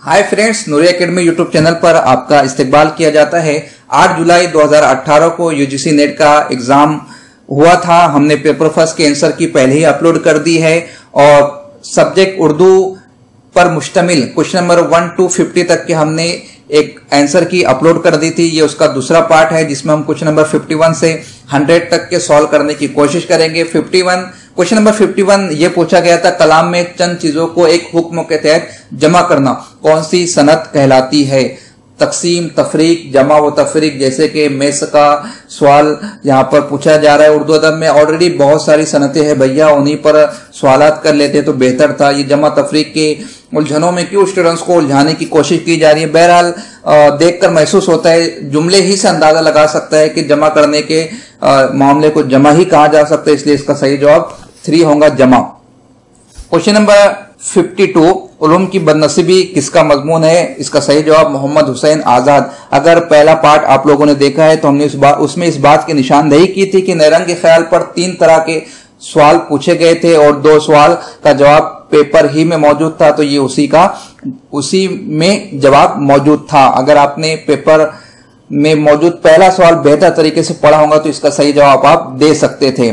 Hi friends, नूरी academy YouTube channel पर आपका इस्तकबाल किया जाता है। 8 जुलाई 2018 को यूजीसी नेट का एग्जाम हुआ था। हमने पेपर फर्स्ट के आंसर की पहले ही अपलोड कर दी है और सब्जेक्ट उर्दू पर मुश्तमिल क्वेश्चन नंबर 1 to 50 तक के हमने एक आंसर की अपलोड कर दी थी। ये उसका दूसरा पार्ट है जिसमें हम क्वेश्चन नंबर 51 से 100 तक के सॉल्व करने की कोशिश करेंगे। क्वेश्चन नंबर 51 ये पूछा गया था, कलाम में चंद चीजों को एक हुक्म के तहत जमा करना कौन सी सनत कहलाती है? तकसीम, तफरीक, जमा व तफरीक, जैसे कि मेस का सवाल यहाँ पर पूछा जा रहा है। उर्दू अदब में ऑलरेडी बहुत सारी सनतें हैं भैया, उन्हीं पर सवालात कर लेते तो बेहतर था। ये जमा तफरीक के उलझनों में क्यों स्टूडेंट्स को उलझाने की कोशिश की जा रही है? बहरहाल देखकर महसूस होता है, जुमले ही से अंदाजा लगा सकता है कि जमा करने के मामले को जमा ही कहा जा सकता है, इसलिए इसका सही जवाब 3 होगा, जमा। क्वेश्चन नंबर 52, उलूम की बदनसीबी किसका मजमून है? इसका सही जवाब मोहम्मद हुसैन आजाद। अगर पहला पार्ट आप लोगों ने देखा है तो हमने उसमें इस बात की निशानदेही की थी कि नैरंग के ख्याल पर 3 तरह के सवाल पूछे गए थे और 2 सवाल का जवाब पेपर ही में मौजूद था, तो ये उसी में जवाब मौजूद था। अगर आपने पेपर में मौजूद पहला सवाल बेहतर तरीके से पढ़ा होगा तो इसका सही जवाब आप दे सकते थे।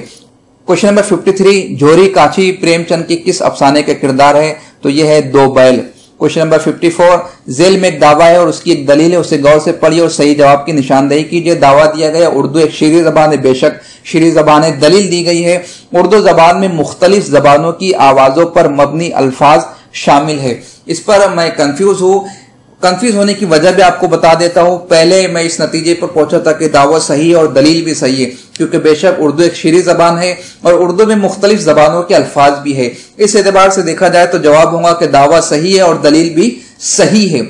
क्वेश्चन नंबर 53, झोरी काची प्रेमचंद की किस अफसाने के किरदार है? तो यह है 2 बैल। क्वेश्चन नंबर 54, जेल में एक दावा है और उसकी एक दलील है, उसे गौर से पढ़िए और सही जवाब की निशानदेही कीजिए। दावा दिया गया उर्दू एक शीरी जबान है, बेशक शीरी जबान है। दलील दी गई है उर्दू जबान में मुख्तलिफ जबानों की आवाजों पर मबनी अल्फाज शामिल है। इस पर मैं कंफ्यूज होने की वजह भी आपको बता देता हूं। पहले मैं इस नतीजे पर पहुंचा था कि दावा सही है और दलील भी सही है, क्योंकि बेशक उर्दू एक शीरी जबान है और उर्दू में मुख्तलिफ जबानों के अल्फाज भी है। इस एतबार से देखा जाए तो जवाब होगा कि दावा सही है और दलील भी सही है।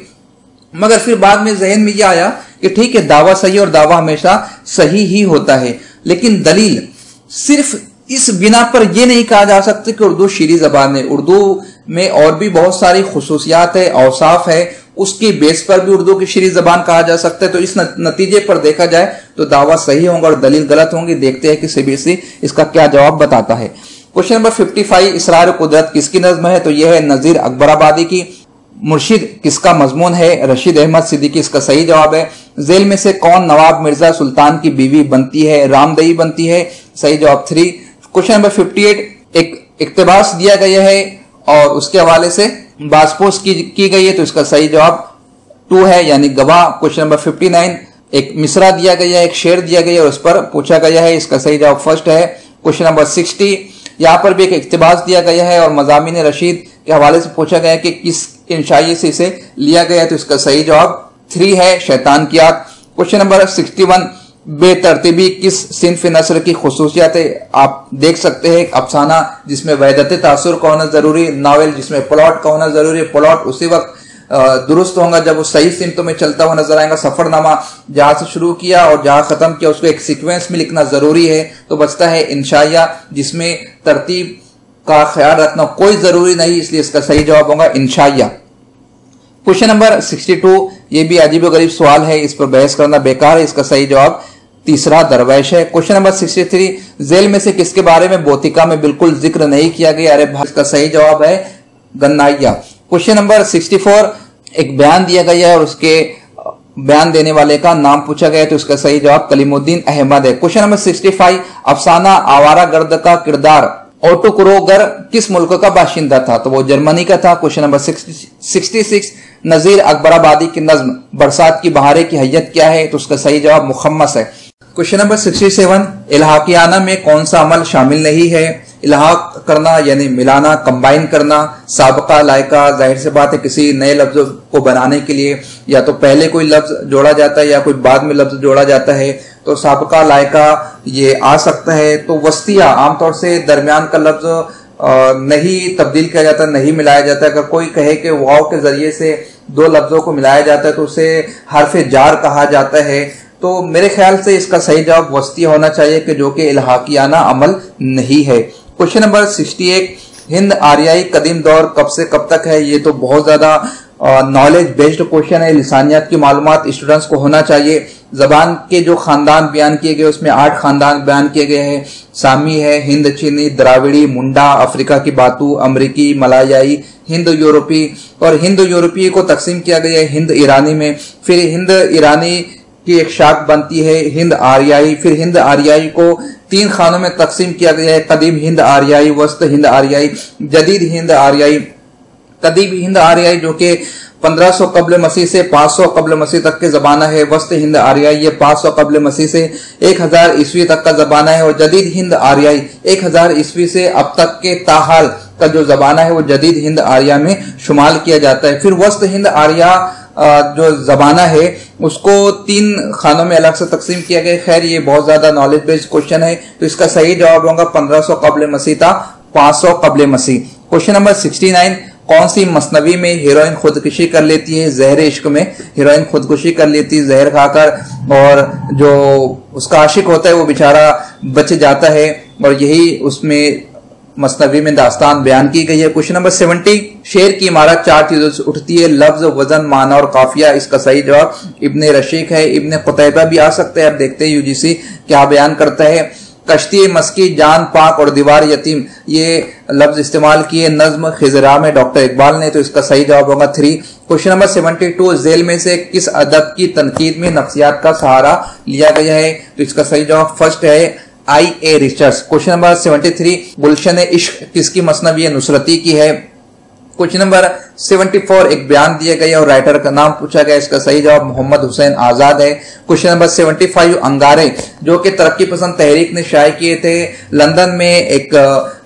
मगर फिर बाद में जहन में यह आया कि ठीक है, दावा सही और दावा हमेशा सही ही होता है, लेकिन दलील सिर्फ इस बिना पर यह नहीं कहा जा सकता कि उर्दू शीरी जबान है। उर्दू में और भी बहुत सारी खुसूसियात है, औसाफ है, उसकी बेस पर भी उर्दू की शीरी जबान कहा जा सकता है। तो इस नतीजे पर देखा जाए तो दावा सही होगा और दलील गलत होंगी। देखते हैं कि सीबीएसई इसका क्या जवाब बताता है। क्वेश्चन नंबर 55, इसरार कुदरत किसकी नज्म है? तो यह है नजीर अकबराबादी की। मुर्शिद किसका मजमून है? रशीद अहमद सिद्दीकी, इसका सही जवाब है। जेल में से कौन नवाब मिर्जा सुल्तान की बीवी बनती है? रामदई बनती है, सही जवाब 3। क्वेश्चन नंबर 58, एक इक्तबास दिया गया है और उसके हवाले से बासपोस की गई है, तो इसका सही जवाब 2 है, यानी गवाह। क्वेश्चन नंबर 59, एक मिसरा दिया गया है, एक शेर दिया गया है और उस पर पूछा गया है, इसका सही जवाब 1 है। क्वेश्चन नंबर 60, यहाँ पर भी एक इक्तबास दिया गया है और मज़ामीन रशीद के हवाले से पूछा गया है कि किस इंशाई से इसे लिया गया है, तो इसका सही जवाब 3 है, शैतान की आग। क्वेश्चन नंबर 61, बेतरतीबी किस सिन्फ नस्र की खुसूसियत है? आप देख सकते हैं एक अफसाना जिसमें वहदत तासुर का होना जरूरी, नावल जिसमें प्लॉट का होना जरूरी है। प्लॉट उसी वक्त दुरुस्त होगा जब वो सही सिमतों में चलता हुआ नजर आएगा। सफरनामा जहां से शुरू किया और जहां खत्म किया उसको एक सीक्वेंस में लिखना जरूरी है। तो बचता है इंशाइया, जिसमें तरतीब का ख्याल रखना कोई जरूरी नहीं, इसलिए इसका सही जवाब होगा इंशाइया। क्वेश्चन नंबर 62, ये भी अजीब गरीब सवाल है, इस पर बहस करना बेकार है, इसका सही जवाब 3 दरवेश है। क्वेश्चन नंबर 63, जेल में से किसके बारे में बोतिका में बिल्कुल जिक्र नहीं किया गया? अरे भाई, इसका सही जवाब है गन्नाइया। क्वेश्चन नंबर 64, एक बयान दिया गया है और उसके बयान देने वाले का नाम पूछा गया है, तो इसका सही जवाब कलीमुद्दीन अहमद है। क्वेश्चन नंबर 65, अफसाना आवारा गर्द का किरदार ओटो क्रोगर किस मुल्क का बाशिंदा था? तो वो जर्मनी का था। क्वेश्चन नंबर 66, नजीर अकबराबादी की नज्म बरसात की बहारें की हैयत क्या है? तो उसका सही जवाब मुखम्मस है। क्वेश्चन नंबर 67, इल्हाकियाना में कौन सा अमल शामिल नहीं है? इल्हाक करना यानी मिलाना, कंबाइन करना। साबका लायका, जाहिर से बात है किसी नए लफ्ज को बनाने के लिए या तो पहले कोई लफ्ज जोड़ा जाता है या कोई बाद में लफ्ज जोड़ा जाता है, तो साबका लायका ये आ सकता है। तो वस्तिया आमतौर से दरमियान का लफ्ज नहीं तब्दील किया जाता, नहीं मिलाया जाता। अगर कोई कहे कि वाव के जरिए से 2 लफ्जों को मिलाया जाता है तो उसे हर्फ जार कहा जाता है। तो मेरे ख्याल से इसका सही जवाब वस्तिया होना चाहिए, कि जो कि इल्हाकियाना अमल नहीं है। क्वेश्चन नंबर 61, हिंद आर्याई कदीम दौर कब से कब तक है? ये तो बहुत ज्यादा नॉलेज बेस्ड क्वेश्चन है, लिसानियात की मालूमात स्टूडेंट्स को होना चाहिए। जबान के जो खानदान बयान किए गए उसमें 8 खानदान बयान किए गए हैं। सामी है, हिंद चीनी, द्राविड़ी, मुंडा, अफ्रीका की बातू, अमरीकी, मलायाई, हिंद यूरोपी, और हिंद यूरोपीय को तकसीम किया गया है हिंद ईरानी में। फिर हिंद ईरानी की एक शाख बनती है हिंद आर्याई। फिर हिंद आर्याई को 3 खानों में तकसीम किया गया है, कदीम हिंद आर्याई, वस्त हिंद आर्याई, जदीद हिंद आर्याई। कदीम हिंद आर्याई जो कि 1500 कब्ल मसीह से 500 कब्ल मसीह तक के जमाना है। वस्त हिंद आर्याई ये 500 कब्ल मसीह से 1000 ईस्वी तक का जमाना है। और जदीद हिंद आर्याई 1000 ईस्वी से अब तक के ताहाल का जो जमाना है वो जदीद हिंद आर्या में शुमाल किया जाता है। फिर वस्त हिंद आर्या जो जमाना है उसको 3 खानों में अलग से तकसीम किया गया। खैर ये बहुत ज्यादा नॉलेज बेस्ड क्वेश्चन है, तो इसका सही जवाब होगा 1500 कब्ल मसीह था 500 कब्ल मसीह। क्वेश्चन नंबर 69, कौन सी मसनवी में हीरोइन खुदकुशी कर लेती है? ज़हर इश्क में हीरोइन खुदकुशी कर लेती है जहर खाकर, और जो उसका आशिक होता है वो बेचारा बच जाता है, और यही उसमें मसनवी में दास्तान बयान की गई है। क्वेश्चन नंबर 70, शेर की इमारत 4 चीजों से उठती है, लफ्ज, वजन, माना और काफिया। इसका सही जवाब इब्ने रशीक है। इब्ने कुतैबा भी आ सकते हैं। अब देखते हैं यूजीसी क्या बयान करता है। कश्ती मस्की, जान पाक और दीवार यतीम, ये लफ्ज इस्तेमाल किए नज्म खिजरा में डॉक्टर इकबाल ने, तो इसका सही जवाब होगा 3। क्वेश्चन नंबर 72, जेल में से किस अदब की तनकीद में नफ्सियात का सहारा लिया गया है? तो इसका सही जवाब फर्स्ट है I.A. रिचर्ड्स। क्वेश्चन नंबर 73, गुलशन इश्क किसकी मसनवी है? नुसरती की है। क्वेश्चन नंबर 74, एक बयान दिया गया और राइटर का नाम पूछा गया। इसका सही जवाब मोहम्मद हुसैन आजाद है। क्वेश्चन नंबर 75, अंगारे जो कि तरक्की पसंद तहरीक ने शाये किए थे। लंदन में एक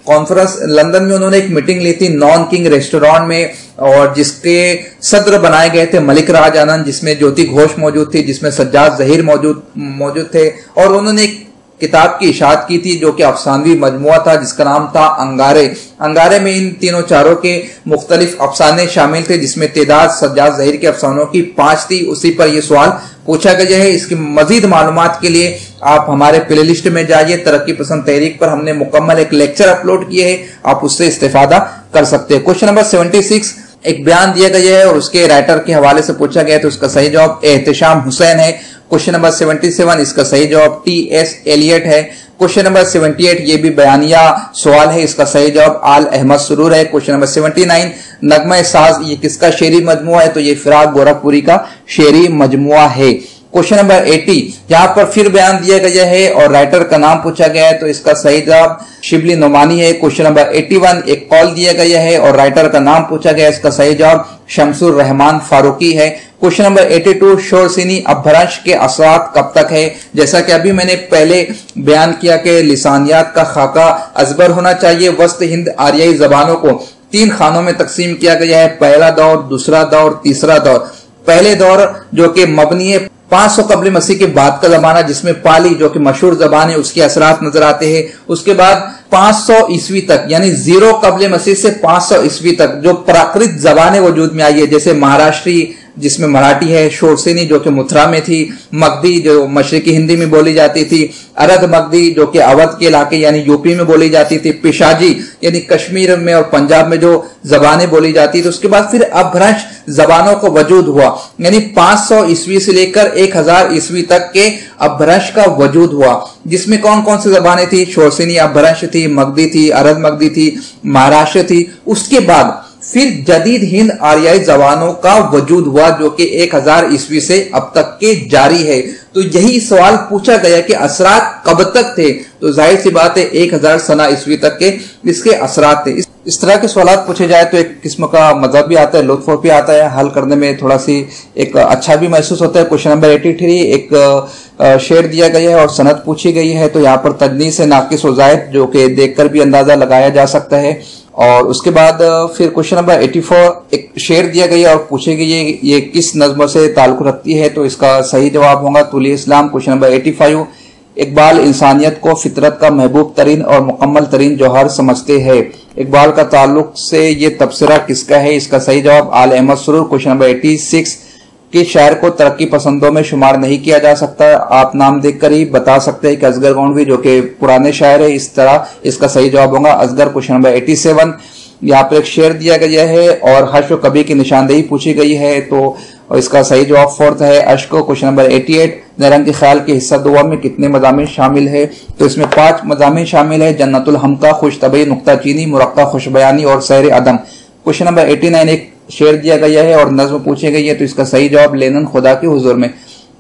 कॉन्फ्रेंस, लंदन में उन्होंने एक मीटिंग ली थी नॉन किंग रेस्टोरेंट में, और जिसके सदर बनाए गए थे मलिक राज आनंद, जिसमें ज्योति घोष मौजूद थी, जिसमें सज्जाद जहीर मौजूद थे, और उन्होंने एक किताब की इशाअत की थी जो कि अफसानवी मजमुआ था जिसका नाम था अंगारे। अंगारे में इन तीनों चारों के मुख्तलिफ अफसाने शामिल थे, जिसमें तादाद सज्जाद जहीर के अफसानों की 5 थी। उसी पर यह सवाल पूछा गया है। इसकी मजीद मालूमात के लिए आप हमारे प्ले लिस्ट में जाइए। तरक्की पसंद तहरीक पर हमने मुकम्मल एक लेक्चर अपलोड किए हैं, आप उससे इस्तेफादा कर सकते हैं। क्वेश्चन नंबर 76, एक बयान दिया गया है और उसके राइटर के हवाले से पूछा गया है, तो उसका सही जवाब एहतिशाम हुसैन है। क्वेश्चन नंबर 77, इसका सही जवाब T.S. एलियट है। क्वेश्चन नंबर 78, ये भी बयानिया सवाल है, इसका सही जवाब आल अहमद सुरूर है। क्वेश्चन नंबर 79, नगमा साज ये किसका शेरी मजमुआ है? तो ये फिराक गोरखपुरी का शेरी मजमुआ है। क्वेश्चन नंबर 80, यहाँ पर फिर बयान दिया गया है और राइटर का नाम पूछा गया है, तो इसका सही जवाब शिबली नोमानी है। क्वेश्चन नंबर 81, एक कॉल दिया गया है और राइटर का नाम पूछा गया है, इसका सही जवाब शमसुर रहमान फारूकी है। क्वेश्चन नंबर 82, शोरसिनी अपभ्रंश के असरात कब तक है? जैसा कि अभी मैंने पहले बयान किया कि लिसानियात का खाका अजबर होना चाहिए। वस्त हिंद आर्याई जबानों को 3 खानों में तकसीम किया गया है, पहला दौर, दूसरा दौर, तीसरा दौर। पहले दौर जो कि मबनी है 500 कब्ल मसीह के बाद का जमाना, जिसमें पाली जो कि मशहूर जबान है उसके असरात नजर आते हैं। उसके बाद 500 ईस्वी तक, यानी 0 कब्ल मसीह से 500 ईस्वी तक जो प्राकृत जबानें वजूद में आई है, जैसे महाराष्ट्री जिसमें मराठी है, शोरसेनी जो कि मथुरा में थी, मगधी जो मशरकी हिंदी में बोली जाती थी, अरद मगधी जो कि अवध के इलाके यानी यूपी में बोली जाती थी, पिशाजी यानी कश्मीर में और पंजाब में जो जबानें बोली जाती थी। उसके बाद फिर अपभ्रंश जबानों को वजूद हुआ, यानी 500 ईस्वी से लेकर 1000 ईस्वी तक के अपभ्रंश का वजूद हुआ, जिसमें कौन कौन सी जबानें थी? शोरसेनी अपभ्रंश थी, मगधी थी, अरद मगधी थी, महाराष्ट्र थी। उसके बाद फिर जदीद हिंद आर्याई जबानों का वजूद हुआ जो कि 1000 ईस्वी से अब तक के जारी है। तो यही सवाल पूछा गया कि असरात कब तक थे? तो जाहिर सी बात है 1000 सना ईस्वी तक के इसके असरात थे। इस तरह के सवाल पूछे जाए तो एक किस्म का मजा भी आता है, लुत्फ भी आता है, हल करने में थोड़ा सी एक अच्छा भी महसूस होता है। क्वेश्चन नंबर 83, एक शेर दिया गया है और सनद पूछी गई है, तो यहाँ पर तजनीस से नाकिस व ज़ायद जो कि देखकर भी अंदाजा लगाया जा सकता है। और उसके बाद फिर क्वेश्चन नंबर 84, एक शेर दिया गया और पूछे गई है ये किस नज्म से ताल्लुक रखती है? तो इसका सही जवाब होगा तुली इस्लाम। क्वेश्चन नंबर 85, इकबाल इंसानियत को फितरत का महबूब तरीन और मुकम्मल तरीन जौहर समझते हैं। इकबाल का ताल्लुक से ये तबसरा किसका है? इसका सही जवाब आल अहमद सुरूर। क्वेश्चन नंबर 86, कि शायर को तरक्की पसंदों में शुमार नहीं किया जा सकता, आप नाम देखकर ही बता सकते हैं कि असगर गौंडवी जो कि पुराने शायर है, इस तरह इसका सही जवाब होगा असगर। क्वेश्चन नंबर 87, यहाँ पर एक शेर दिया गया है और हर्ष व कभी की निशानदेही पूछी गई है, तो इसका सही जवाब फोर्थ है अश्क। क्वेश्चन नंबर 88, निरंग के ख्याल के हिस्सा दुआ में कितने मज़ामीन शामिल है? तो इसमें 5 मज़ामीन शामिल है। जन्नतुल हमका, खुशतबई, नुक्ता चीनी, मुरक्का, खुशबयानी और सैर अदम। क्वेश्चन नंबर 89 एक शेर दिया गया है और नज्म पूछी गई है, तो इसका सही जवाब लेनन खुदा के हुजूर में।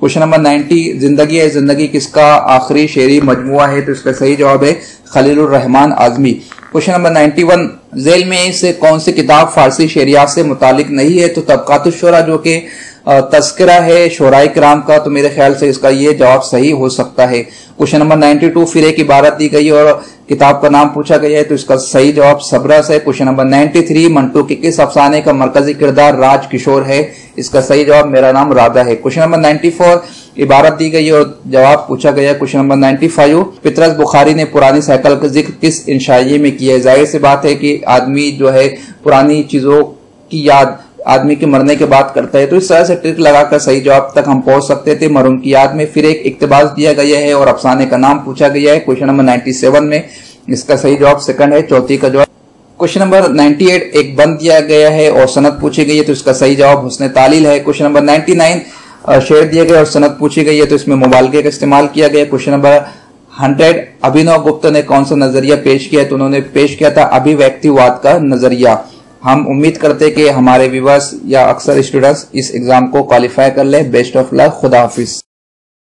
क्वेश्चन नंबर 90 जिंदगी है जिंदगी किसका आखिरी शेरी मजमुआ है? तो इसका सही जवाब है खलीलुर रहमान आजमी। क्वेश्चन नंबर 91 झेल में से कौन सी किताब फारसी शेरियात से मुतालिक नहीं है? तो तबकातुश शुरा जो कि तस्करा है शोराए किराम का, तो मेरे ख्याल से इसका ये जवाब सही हो सकता है। क्वेश्चन नंबर 92 फिर एक इबारत दी गई और किताब का नाम पूछा गया है, तो इसका सही जवाब सबरस है। क्वेश्चन नंबर 93 मंटू के किस अफसाने का मरकजी किरदार राज किशोर है? इसका सही जवाब मेरा नाम राधा है। क्वेश्चन नंबर 94 इबारत दी गई और जवाब पूछा गया। क्वेश्चन नंबर 95 पितरस बुखारी ने पुरानी साइकिल का जिक्र किस इंशाइये में किया है? जाहिर सी बात है कि आदमी जो है पुरानी चीजों की याद आदमी के मरने के बाद करता है, तो इस तरह से ट्रिक लगाकर सही जवाब तक हम पहुंच सकते थे। मरहूम की याद में फिर एक इक्तबास दिया गया है और अफसाने का नाम पूछा गया है। क्वेश्चन नंबर 97 में इसका सही जवाब सेकंड है, चौथी का जवाब। क्वेश्चन नंबर 98 एक बंद दिया गया है और सनद पूछी गई है, तो इसका सही जवाब हुस्न तालील है। क्वेश्चन नंबर 99 शेर दिए गए और सनद पूछी गई है, तो इसमें मुबालगे का इस्तेमाल किया गया। क्वेश्चन नंबर 100 अभिनव गुप्ता ने कौन सा नजरिया पेश किया? तो उन्होंने पेश किया था अभिव्यक्तिवाद का नजरिया। हम उम्मीद करते हैं कि हमारे व्यूअर्स या अक्सर स्टूडेंट्स इस एग्जाम को क्वालिफाई कर ले। बेस्ट ऑफ लक, खुदा हाफिज।